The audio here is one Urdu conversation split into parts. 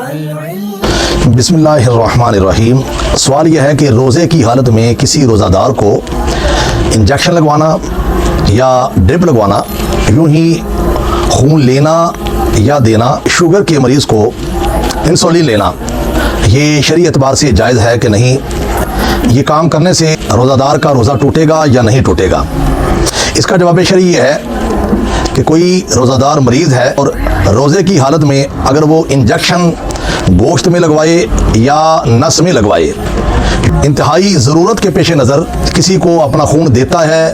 بسم اللہ الرحمن الرحیم۔ سوال یہ ہے کہ روزے کی حالت میں کسی روزہ دار کو انجیکشن لگوانا یا ڈرپ لگوانا، یوں ہی خون لینا یا دینا، شوگر کے مریض کو انسولین لینا، یہ شرعی اعتبار سے جائز ہے کہ نہیں؟ یہ کام کرنے سے روزہ دار کا روزہ ٹوٹے گا یا نہیں ٹوٹے گا؟ اس کا جواب شرعی یہ ہے کہ کوئی روزہ دار مریض ہے اور روزے کی حالت میں اگر وہ انجیکشن گوشت میں لگوائے یا نس میں لگوائے، انتہائی ضرورت کے پیش نظر کسی کو اپنا خون دیتا ہے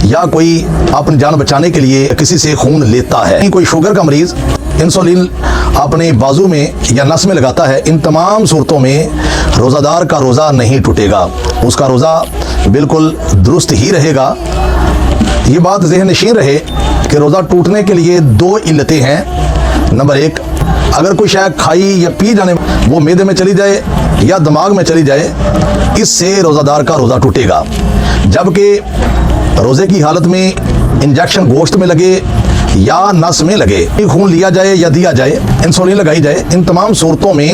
یا کوئی اپنی جان بچانے کے لیے کسی سے خون لیتا ہے، کوئی شوگر کا مریض انسولین اپنے بازو میں یا نس میں لگاتا ہے، ان تمام صورتوں میں روزہ دار کا روزہ نہیں ٹوٹے گا، اس کا روزہ بالکل درست ہی رہے گا۔ یہ بات ذہن نشین رہے کہ روزہ ٹوٹنے کے لیے دو علتیں ہیں۔ نمبر ایک، اگر کوئی شے کھائی یا پی جانے وہ معدے میں چلی جائے یا دماغ میں چلی جائے، اس سے روزہ دار کا روزہ ٹوٹے گا۔ جبکہ روزے کی حالت میں انجیکشن گوشت میں لگے یا نس میں لگے، خون لیا جائے یا دیا جائے، انسولین لگائی جائے، ان تمام صورتوں میں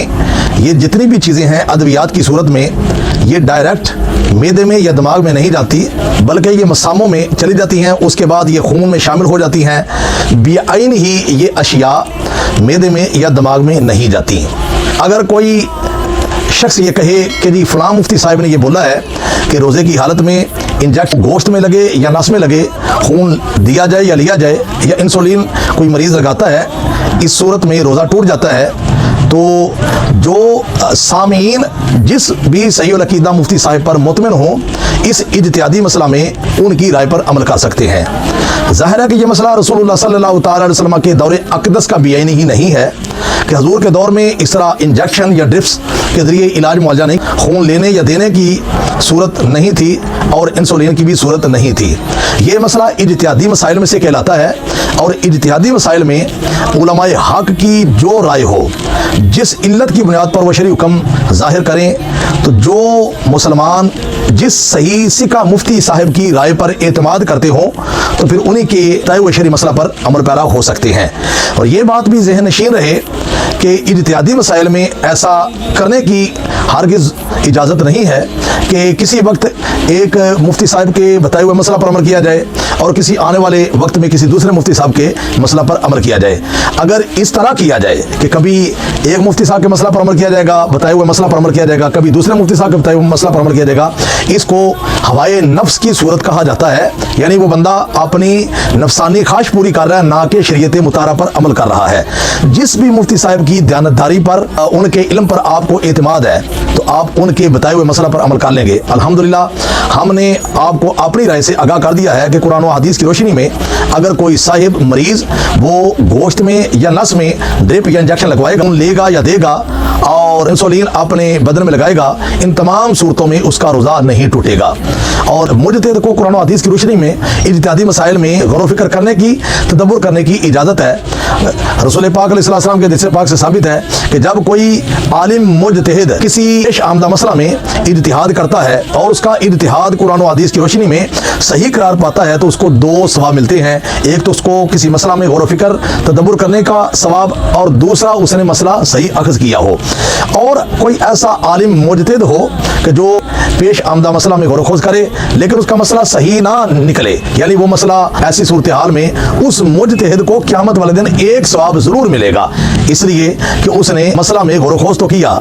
یہ جتنی بھی چیزیں ہیں ادویات کی صورت میں، یہ ڈائریکٹ معدے میں یا دماغ میں نہیں جاتی بلکہ یہ مساموں میں چلی جاتی ہیں، اس کے بعد یہ خون میں شامل ہو جاتی ہیں، بعین ہی یہ اشیاء معدے میں یا دماغ میں نہیں جاتی۔ اگر کوئی شخص یہ کہے کہ جی فلاں مفتی صاحب نے یہ بولا ہے کہ روزے کی حالت میں انجیکشن گوشت میں لگے یا نس میں لگے خون دیا جائے یا لیا جائے یا انسولین کوئی مریض لگاتا ہے، اس صورت میں روزہ ٹوٹ جاتا ہے، تو جو سامعین جس بھی صحیح العقیدہ مفتی صاحب پر مطمئن ہوں اس اجتہادی مسئلہ میں ان کی رائے پر عمل کر سکتے ہیں۔ ظاہر ہے کہ یہ مسئلہ رسول اللہ صلی اللہ تعالی علیہ وسلم کے دور اقدس کا بعین ہی نہیں ہے کہ حضور کے دور میں اس طرح انجیکشن یا ڈرپس کے ذریعے علاج معالجہ نہیں، خون لینے یا دینے کی صورت نہیں تھی اور انسولین کی بھی صورت نہیں تھی۔ یہ مسئلہ اجتہادی مسائل میں سے کہلاتا ہے، اور اجتہادی مسائل میں علماء حق کی جو رائے ہو، جس علت کی بنیاد پر وہ شرعی حکم ظاہر کریں، تو جو مسلمان جس صحیح سکہ مفتی صاحب کی رائے پر اعتماد کرتے ہوں تو پھر انہی کے طے ہوئے شرعی مسئلہ پر عمل پیرا ہو سکتے ہیں۔ اور یہ بات بھی ذہن نشین رہے کہ اجتہادی مسائل میں ایسا کرنے کی ہرگز اجازت نہیں ہے کہ کسی وقت ایک مفتی صاحب کے بتائے ہوئے مسئلہ پر عمل کیا جائے اور کسی آنے والے وقت میں کسی دوسرے مفتی صاحب کے مسئلہ پر عمل کیا جائے۔ اگر اس طرح کیا جائے کہ کبھی ایک مفتی صاحب کے مسئلہ پر عمل کیا جائے گا، بتائے ہوئے مسئلہ پر عمل کیا جائے گا، کبھی دوسرے مفتی صاحب کے بتائے ہوئے مسئلہ پر عمل کیا جائے گا، اس کو ہوائے نفس کی صورت کہا جاتا ہے، یعنی وہ بندہ اپنی نفسانی خواہش پوری کر رہا ہے، نہ کہ شریعت مطالعہ پر عمل کر رہا ہے۔ جس بھی مفتی صاحب کی دیانتداری پر، ان کے علم پر آپ کو اعتماد ہے تو آپ ان کے بتائے ہوئے مسئلہ پر عمل کر لیں گے۔ الحمدللہ ہم نے آپ کو اپنی رائے سے آگاہ کر دیا ہے کہ قرآن و حدیث کی روشنی میں اگر کوئی صاحب مریض وہ گوشت میں یا نس میں ڈرپ یا انجیکشن لگوائے گا، لے گا یا دے گا اور انسولین اپنے بدن میں لگائے گا، ان تمام صورتوں میں اس کا روزہ نہیں ٹوٹے گا۔ اور مجتہد کو قرآن و حدیث کی روشنی میں اجتہادی مسائل میں غور و فکر کرنے کی، تدبر کرنے کی اجازت ہے۔ رسول پاک علیہ السلام کے حدیث پاک سے ثابت ہے کہ جب کوئی عالم مجتہد کسی پیش آمدہ مسئلہ میں اجتہاد کرتا ہے اور اس کا اجتہاد قرآن و حدیث کی روشنی میں صحیح قرار پاتا ہے تو اس کو دو ثواب ملتے ہیں۔ ایک تو اس کو کسی مسئلہ میں غور و فکر تدبر کرنے کا ثواب، اور دوسرا اس نے مسئلہ صحیح اخذ کیا ہو۔ اور کوئی ایسا عالم مجتہد ہو کہ جو پیش آمدہ مسئلہ میں غور و خوض کرے لیکن اس کا مسئلہ صحیح نہ نکلے، یعنی وہ مسئلہ ایسی صورتحال میں اس مجتہد کو قیامت والے دن ایک ثواب ضرور ملے گا، اس لیے کہ اس نے مسئلہ میں غور و خوض تو کیا۔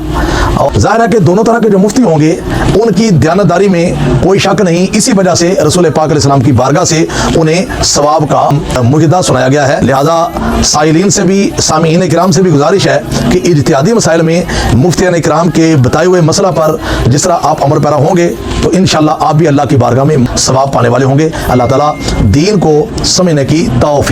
اور ظاہر ہے کہ دونوں طرح کے جو مفتی ہوں گے ان کی دیانتداری میں کوئی شک نہیں، اسی وجہ سے رسول پاک علیہ السلام کی بارگاہ سے انہیں ثواب کا مجدہ سنایا گیا ہے۔ لہذا سائلین سے بھی، سامعین کرام سے بھی گزارش ہے کہ اجتہادی مسائل میں مفتیان کرام کے بتائے ہوئے مسئلہ پر جس طرح آپ عمل پیرا ہوں گے تو انشاءاللہ آپ بھی اللہ کی بارگاہ میں ثواب پانے والے ہوں گے۔ اللہ تعالیٰ دین کو سمجھنے کی توفیق